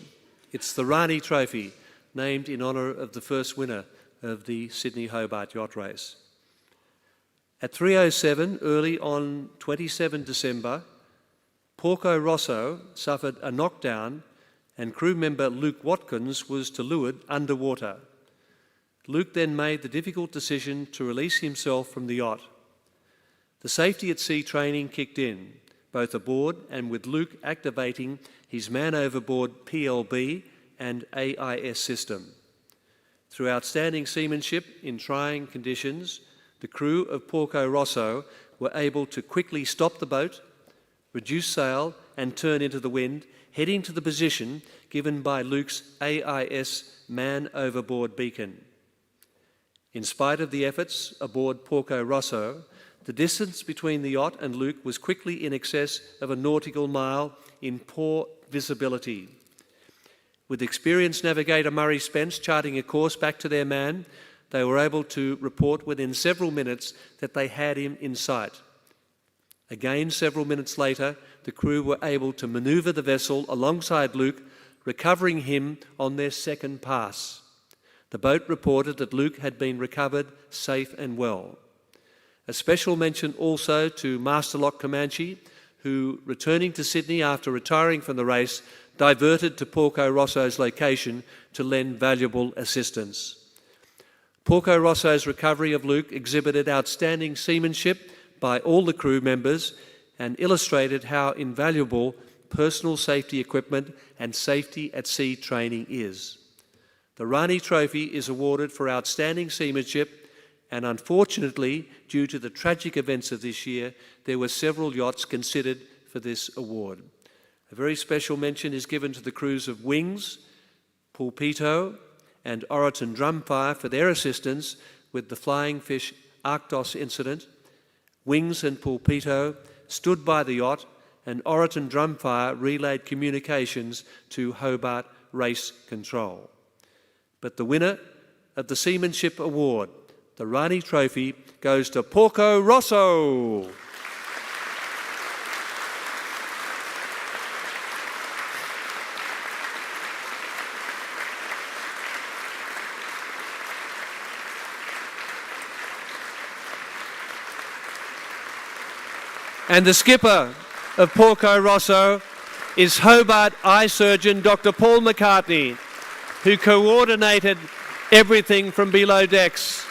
It's the Rani Trophy, named in honour of the first winner of the Sydney Hobart Yacht Race. At 3:07 early on 27 December, Porco Rosso suffered a knockdown and crew member Luke Watkins was to leeward underwater. Luke then made the difficult decision to release himself from the yacht. The safety at sea training kicked in, both aboard and with Luke activating his man overboard PLB and AIS system. Through outstanding seamanship in trying conditions, the crew of Porco Rosso were able to quickly stop the boat, reduce sail and turn into the wind, heading to the position given by Luke's AIS man overboard beacon. In spite of the efforts aboard Porco Rosso, the distance between the yacht and Luke was quickly in excess of a nautical mile in poor visibility. With experienced navigator Murray Spence charting a course back to their man, they were able to report within several minutes that they had him in sight. Again, several minutes later, the crew were able to manoeuvre the vessel alongside Luke, recovering him on their second pass. The boat reported that Luke had been recovered safe and well. A special mention also to Masterlock Comanche, who, returning to Sydney after retiring from the race, diverted to Porco Rosso's location to lend valuable assistance. Porco Rosso's recovery of Luke exhibited outstanding seamanship by all the crew members and illustrated how invaluable personal safety equipment and safety at sea training is. The Rani Trophy is awarded for outstanding seamanship, and unfortunately, due to the tragic events of this year, there were several yachts considered for this award. A very special mention is given to the crews of Wings, Pulpito and Oroton Drumfire for their assistance with the Flying Fish Arctos incident. Wings and Pulpito stood by the yacht, and Oroton Drumfire relayed communications to Hobart Race Control. But the winner of the Seamanship Award, the Rani Trophy, goes to Porco Rosso. And the skipper of Porco Rosso is Hobart Eye Surgeon Dr. Paul McCartney, who coordinated everything from below decks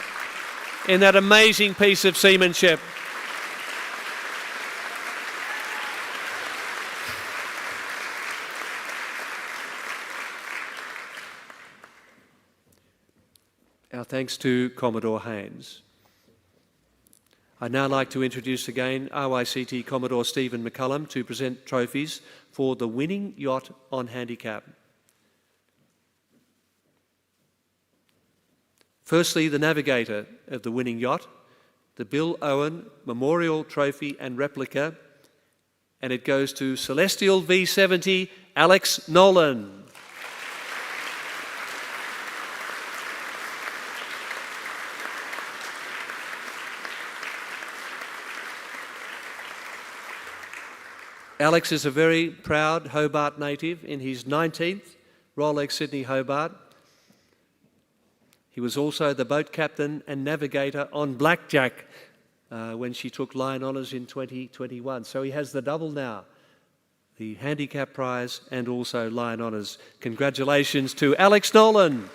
in that amazing piece of seamanship. Our thanks to Commodore Haynes. I'd now like to introduce again RYCT Commodore Stephen McCullum to present trophies for the winning yacht on handicap. Firstly, the navigator of the winning yacht, the Bill Owen Memorial Trophy and Replica, and it goes to Celestial V70 Alex Nolan. Alex is a very proud Hobart native in his 19th Rolex Sydney Hobart. He was also the boat captain and navigator on Blackjack when she took line honours in 2021. So he has the double now, the handicap prize and also line honours. Congratulations to Alex Nolan,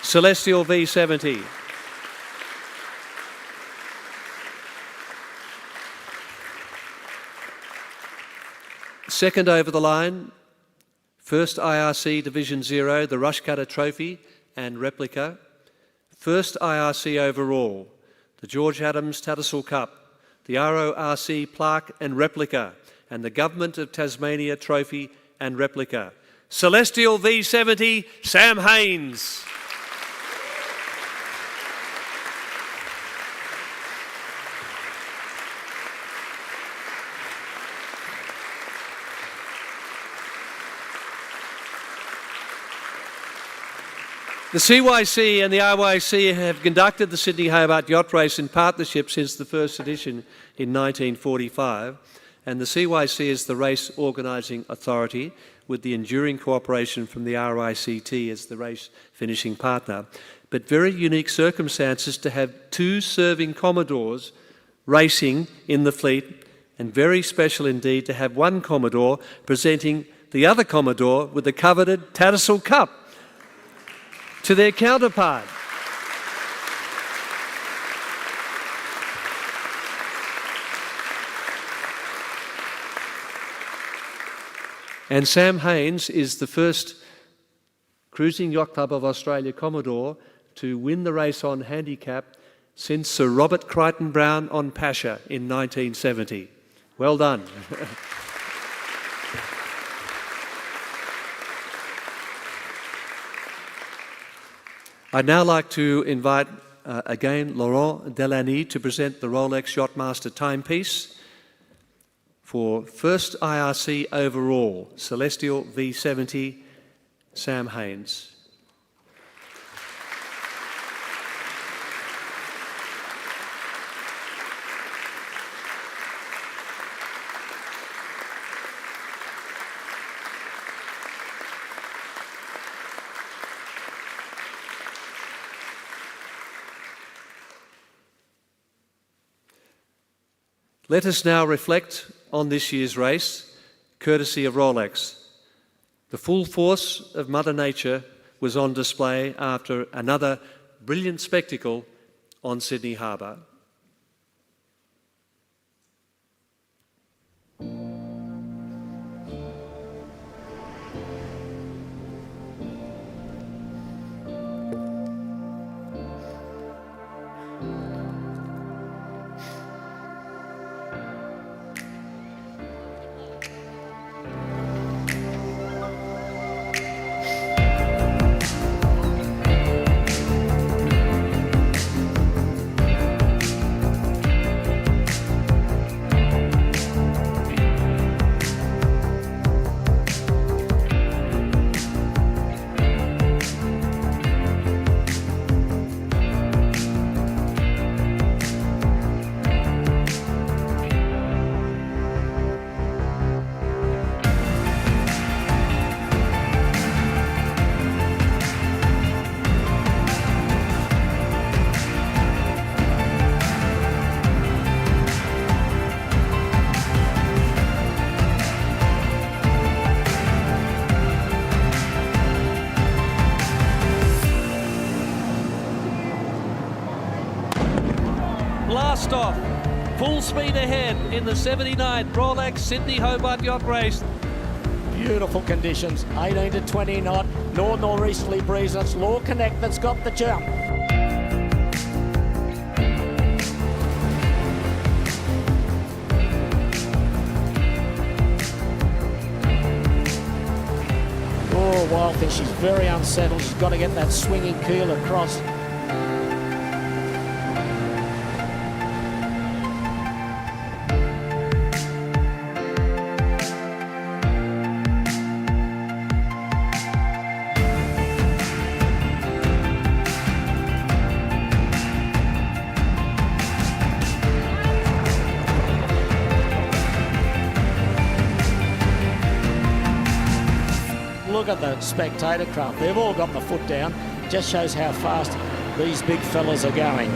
Celestial V70. Second over the line, first IRC Division 0, the Rushcutter Trophy and Replica. First IRC overall, the George Adams Tattersall Cup, the RORC Plaque and Replica, and the Government of Tasmania Trophy and Replica. Celestial V70, Sam Haynes. The CYC and the RYC have conducted the Sydney Hobart Yacht Race in partnership since the first edition in 1945, and the CYC is the race organising authority with the enduring cooperation from the RICT as the race finishing partner. But very unique circumstances to have two serving Commodores racing in the fleet, and very special indeed to have one Commodore presenting the other Commodore with the coveted Tattersall Cup to their counterpart. And Sam Haynes is the first Cruising Yacht Club of Australia Commodore to win the race on handicap since Sir Robert Crichton Browne on Pasha in 1970. Well done. I'd now like to invite again Laurent Delany to present the Rolex Yachtmaster timepiece for first IRC overall, Celestial V70, Sam Haynes. Let us now reflect on this year's race, courtesy of Rolex. The full force of Mother Nature was on display after another brilliant spectacle on Sydney Harbour. Blast off, full speed ahead in the 79th Rolex Sydney Hobart Yacht Race. Beautiful conditions, 18 to 20 knot, north northeasterly breeze, and it's Law Connect that's got the jump. Oh, Wild thinks she's very unsettled. She's got to get that swinging keel across. Look at the spectator craft. They've all got the foot down. Just shows how fast these big fellas are going.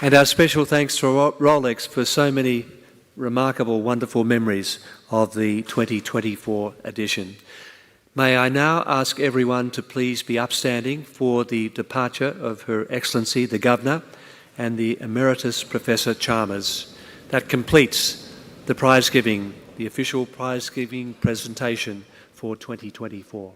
And our special thanks to Rolex for so many remarkable, wonderful memories of the 2024 edition. May I now ask everyone to please be upstanding for the departure of Her Excellency the Governor and the Emeritus Professor Chalmers. that completes the prize giving, the official prize giving presentation for 2024.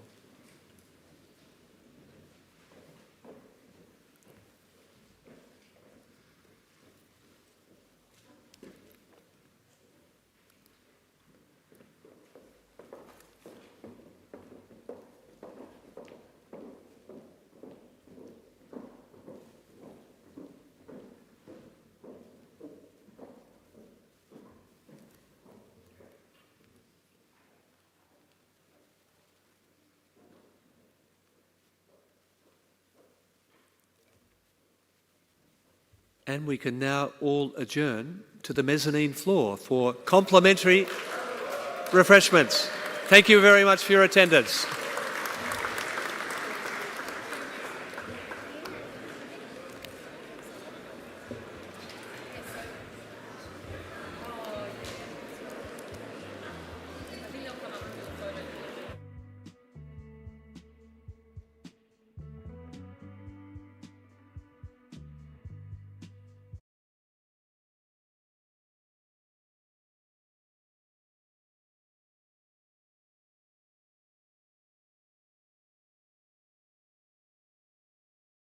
And we can now all adjourn to the mezzanine floor for complimentary refreshments. Thank you very much for your attendance.